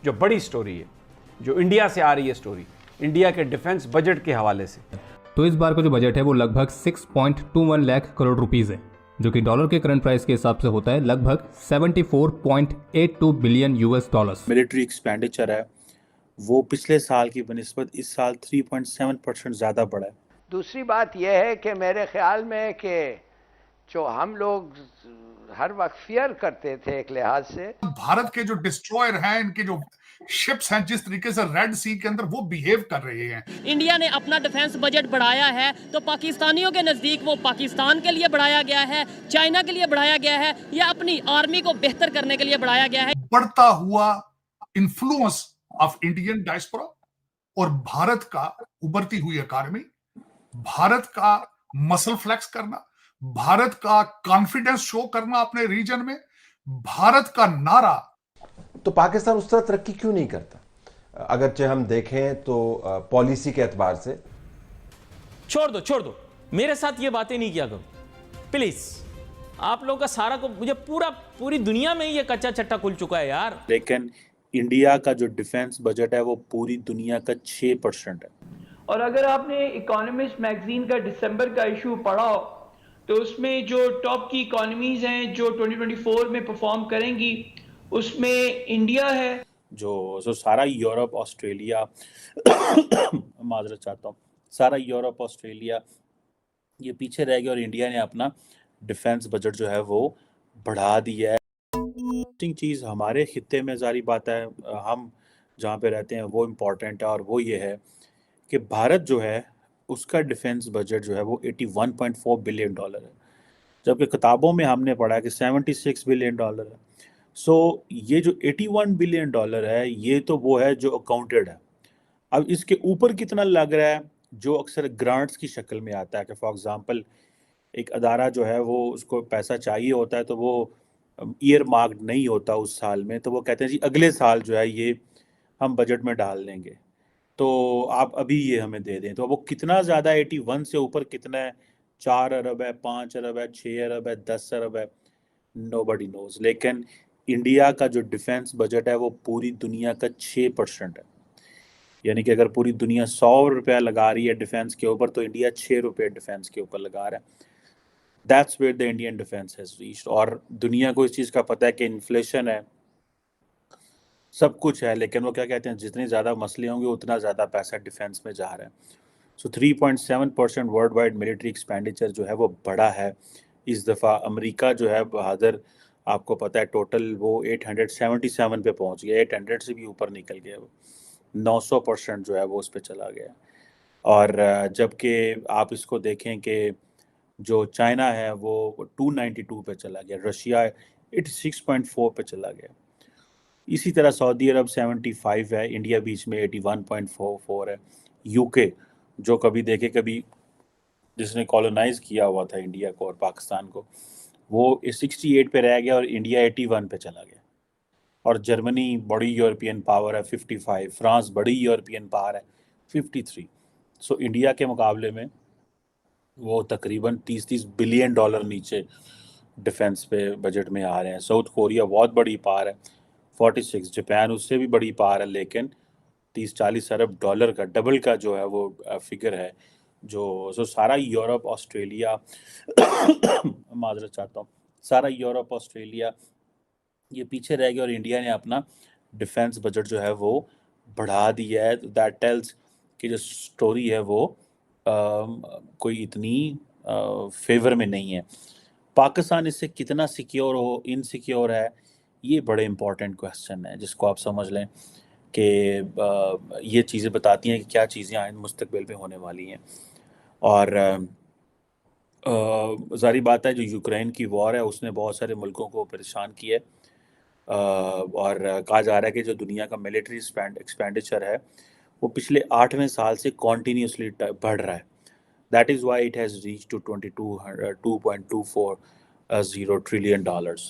जो बड़ी स्टोरी है, जो इंडिया से आ रही है स्टोरी, इंडिया के डिफेंस बजट के हवाले से। तो इस बार का जो बजट है वो लगभग 6.21 लाख करोड़ रुपीस है, जो कि डॉलर के करंट प्राइस के हिसाब से होता है लगभग 74.82 billion US dollars. Military expenditure है वो पिछले साल की बनिस्बत इस साल 3.7% ज़्यादा बढ़ा है। दूसरी बात यह है कि मेरे ख्याल में कि जो हम लोग हर वक्त फियर करते थे एक लिहाज से, भारत के जो डिस्ट्रॉयर हैं, इनके जो शिप्स हैं, जिस तरीके से रेड सी के अंदर वो बिहेव कर रहे हैं। इंडिया ने अपना डिफेंस बजट बढ़ाया है तो पाकिस्तानियों के नजदीक वो पाकिस्तान के लिए बढ़ाया गया है, चाइना के लिए बढ़ाया गया है, या अपनी आर्मी को बेहतर करने के लिए बढ़ाया गया है। बढ़ता हुआ इन्फ्लुएंस ऑफ इंडियन डायस्पोरा और भारत का उभरती हुई इकोनॉमी, भारत का मसल फ्लेक्स करना, भारत का कॉन्फिडेंस शो करना अपने रीजन में, भारत का नारा। तो पाकिस्तान उस तरह तरक्की क्यों नहीं करता? अगरचे हम देखें तो पॉलिसी के एतबार से। छोड़ दो, मेरे साथ ये बातें नहीं किया करो प्लीज। आप लोगों का सारा को मुझे पूरी दुनिया में ये कच्चा चट्टा खुल चुका है यार। लेकिन इंडिया का जो डिफेंस बजट है वो पूरी दुनिया का 6% है। और अगर आपने इकोनॉमिस्ट मैगजीन का दिसंबर का इशू पढ़ा हो तो उसमें जो टॉप की इकोनॉमीज हैं जो 2024 में परफॉर्म करेंगी उसमें इंडिया है। जो सारा यूरोप ऑस्ट्रेलिया माजरत चाहता हूँ, सारा यूरोप ऑस्ट्रेलिया ये पीछे रह गया और इंडिया ने अपना डिफेंस बजट जो है वो बढ़ा दिया है। चीज़ हमारे खित्ते में जारी बात है, हम जहाँ पे रहते हैं वो इम्पोर्टेंट है, और वो ये है कि भारत जो है उसका डिफेंस बजट जो है वो 81.4 बिलियन डॉलर है, जबकि किताबों में हमने पढ़ा है कि 76 बिलियन डॉलर है। सो ये जो 81 बिलियन डॉलर है ये तो वो है जो अकाउंटेड है। अब इसके ऊपर कितना लग रहा है जो अक्सर ग्रांट्स की शक्ल में आता है कि फॉर एग्जांपल एक अदारा जो है वो उसको पैसा चाहिए होता है तो वो ईयर मार्क्ड नहीं होता उस साल में, तो वो कहते हैं जी अगले साल जो है ये हम बजट में डाल देंगे, तो आप अभी ये हमें दे दें। तो वो कितना ज़्यादा 81 से ऊपर कितना है, 4 अरब है, 5 अरब है, 6 अरब है, 10 अरब है, नोबडी नोज। लेकिन इंडिया का जो डिफेंस बजट है वो पूरी दुनिया का 6% है, यानी कि अगर पूरी दुनिया 100 रुपया लगा रही है डिफेंस के ऊपर तो इंडिया 6 रुपये डिफेंस के ऊपर लगा रहा है। That's where the Indian defence has reached. और दुनिया को इस चीज़ का पता है कि इन्फ्लेशन है, सब कुछ है, लेकिन वो क्या कहते हैं जितने ज़्यादा मसले होंगे उतना ज़्यादा पैसा डिफेंस में जा रहा है। सो 3.7% वर्ल्ड वाइड मिलिट्री एक्सपेंडिचर जो है वो बड़ा है इस दफ़ा। अमेरिका जो है बहादुर, आपको पता है टोटल वो 877 पे पहुंच गया, 800 से भी ऊपर निकल गया, वो 900% जो है वो उस पर चला गया। और जबकि आप इसको देखें कि जो चाइना है वो 292 पे चला गया, रशिया 86.4 पे चला गया, इसी तरह सऊदी अरब 75 है, इंडिया बीच में 81.44 है। यूके जो कभी देखे कभी जिसने कॉलोनाइज किया हुआ था इंडिया को और पाकिस्तान को, वो 68 पे रह गया और इंडिया 81 पे चला गया। और जर्मनी बड़ी यूरोपियन पावर है 55, फ्रांस बड़ी यूरोपियन पावर है 53। सो इंडिया के मुकाबले में वो तकरीबन 30 बिलियन डॉलर नीचे डिफेंस पे बजट में आ रहे हैं। साउथ कोरिया बहुत बड़ी पावर है 46, जापान उससे भी बड़ी पावर है लेकिन 30-40 अरब डॉलर का डबल का जो है वो फिगर है। जो सारा यूरोप ऑस्ट्रेलिया माजरत चाहता हूँ, सारा यूरोप ऑस्ट्रेलिया ये पीछे रह गया और इंडिया ने अपना डिफेंस बजट जो है वो बढ़ा दिया है। दैट टेल्स कि जो स्टोरी है वो कोई इतनी फेवर में नहीं है। पाकिस्तान इससे कितना सिक्योर हो, इनसिक्योर है, ये बड़े इंपॉर्टेंट क्वेश्चन है जिसको आप समझ लें कि ये चीज़ें बताती हैं कि क्या चीज़ें आइंद मुस्तकबिल में होने वाली हैं। और ज़ाहिर बात है जो यूक्रेन की वॉर है उसने बहुत सारे मुल्कों को परेशान किया है, और कहा जा रहा है कि जो दुनिया का मिलिट्री एक्सपेंडिचर है वो पिछले 8वें साल से कॉन्टीन्यूसली बढ़ रहा है। That is why it has reach to 2.240 trillion dollars.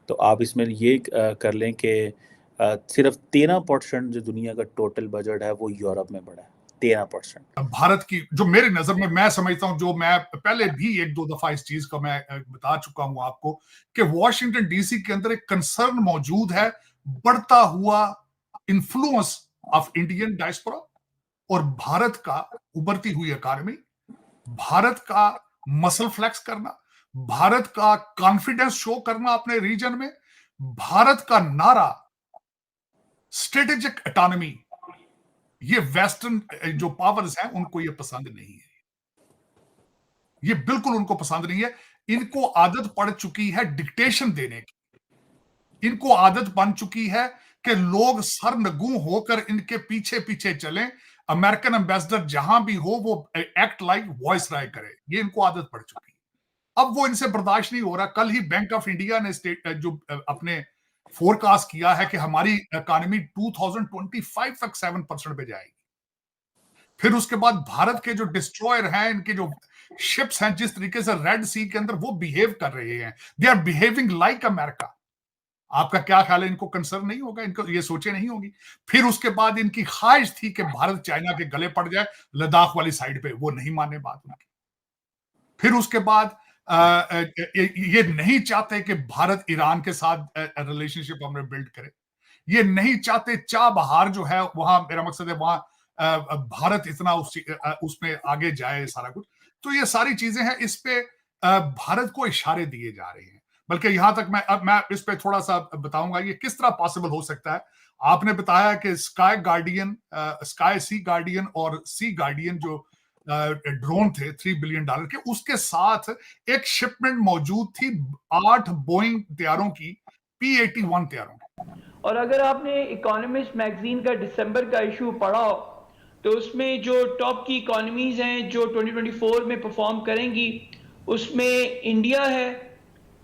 तो आप इसमें ये कर लें कि सिर्फ 13% जो दुनिया का टोटल बजट है वो यूरोप में बढ़ा है, 13%। भारत की जो मेरी नजर में मैं समझता हूं, जो मैं पहले भी 1-2 दफा इस चीज का मैं बता चुका हूं आपको कि वॉशिंगटन डीसी के अंदर एक कंसर्न मौजूद है बढ़ता हुआ इन्फ्लुएंस ऑफ इंडियन डायस्पोरा और भारत का उभरती हुई इकॉनमी, भारत का मसल फ्लेक्स करना, भारत का कॉन्फिडेंस शो करना अपने रीजन में, भारत का नारा स्ट्रेटेजिक ऑटोनॉमी, ये वेस्टर्न जो पावर्स हैं उनको ये पसंद नहीं है, ये बिल्कुल उनको पसंद नहीं है। इनको आदत पड़ चुकी है डिक्टेशन देने की, इनको आदत बन चुकी है कि लोग सरनगू होकर इनके पीछे पीछे चलें, अमेरिकन एम्बेसडर जहां भी हो वो एक्ट लाइक वॉइस राय करे, ये इनको आदत पड़ चुकी है। अब वो इनसे बर्दाश्त नहीं हो रहा। कल ही बैंक ऑफ इंडिया ने जो अपने फोरकास्ट किया है कि हमारी इकोनॉमी 2025 तक 7% पे जाएगी। फिर उसके बाद भारत के जो डिस्ट्रॉयर हैं, इनके जो शिप्स हैं, जिस तरीके से रेड सी के अंदर वो बिहेव कर रहे हैं, they are behaving like America. आपका क्या ख्याल है, इनको कंसर्न नहीं होगा, इनको ये सोचे नहीं होगी? फिर उसके बाद इनकी ख्वाहिश थी कि भारत चाइना के गले पड़ जाए लद्दाख वाली साइड पे, वो नहीं माने बात उनकी। फिर उसके बाद ये नहीं चाहते कि भारत ईरान के साथ रिलेशनशिप हमें बिल्ड करे, ये नहीं चाहते चाबहार जो है वहां, मेरा मकसद है वहां भारत इतना उसमें आगे जाए सारा कुछ। तो ये सारी चीजें हैं, इस पे भारत को इशारे दिए जा रहे हैं। बल्कि यहां तक मैं इस पे थोड़ा सा बताऊंगा ये किस तरह पॉसिबल हो सकता है। आपने बताया कि स्काई गार्डियन, स्काई सी गार्डियन और सी गार्डियन जो ड्रोन थे $3 बिलियन के, उसके साथ एक शिपमेंट मौजूद थी 8 बोइंग तैयारों की, P-81 तैयारों की। और अगर आपने इकोनॉमिस्ट मैगजीन का दिसंबर का इशू पढ़ा हो तो उसमें जो टॉप की इकोनॉमीज हैं जो 2024 में परफॉर्म करेंगी, उसमें इंडिया है,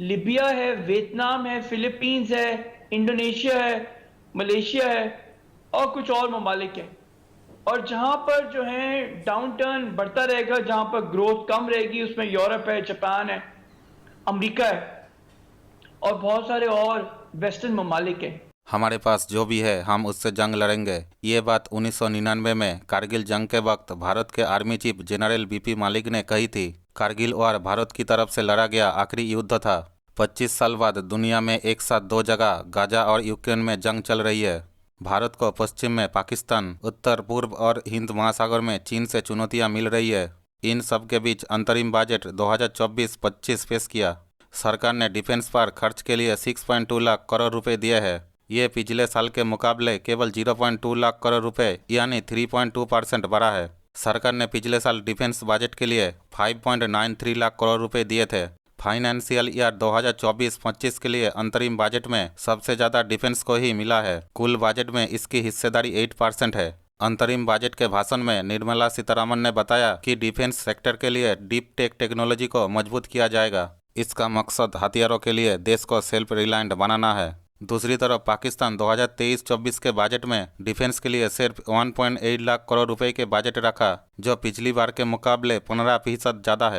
लिबिया है, वियतनाम है, फिलीपींस है, इंडोनेशिया है, मलेशिया है और कुछ और ममालिक हैं। और जहां पर जो है डाउन टर्न बढ़ता रहेगा, जहां पर ग्रोथ कम रहेगी, उसमें यूरोप है, जापान है, अमेरिका है और बहुत सारे और वेस्टर्न ममालिक हैं। हमारे पास जो भी है हम उससे जंग लड़ेंगे। ये बात 1999 में कारगिल जंग के वक्त भारत के आर्मी चीफ जनरल बीपी मालिक ने कही थी। कारगिल वार भारत की तरफ से लड़ा गया आखिरी युद्ध था। 25 साल बाद दुनिया में एक साथ दो जगह गाजा और यूक्रेन में जंग चल रही है। भारत को पश्चिम में पाकिस्तान, उत्तर पूर्व और हिंद महासागर में चीन से चुनौतियां मिल रही है। इन सब के बीच अंतरिम बजट 2024-25 पेश किया। सरकार ने डिफेंस पर खर्च के लिए 6.2 लाख करोड़ रुपए दिए हैं। ये पिछले साल के मुकाबले केवल 0.2 लाख करोड़ रुपए यानी 3.2% बढ़ा है। सरकार ने पिछले साल डिफेंस बजट के लिए 5.93 लाख करोड़ रुपए दिए थे। फाइनेंशियल ईयर 2024-25 के लिए अंतरिम बजट में सबसे ज़्यादा डिफेंस को ही मिला है। कुल बजट में इसकी हिस्सेदारी 8% है। अंतरिम बजट के भाषण में निर्मला सीतारमण ने बताया कि डिफेंस सेक्टर के लिए डीप टेक टेक्नोलॉजी को मजबूत किया जाएगा। इसका मकसद हथियारों के लिए देश को सेल्फ रिलायंट बनाना है। दूसरी तरफ पाकिस्तान 2023-24 के बजट में डिफेंस के लिए सिर्फ 1.8 लाख करोड़ रुपए के बजट रखा, जो पिछली बार के मुकाबले 15% ज़्यादा है।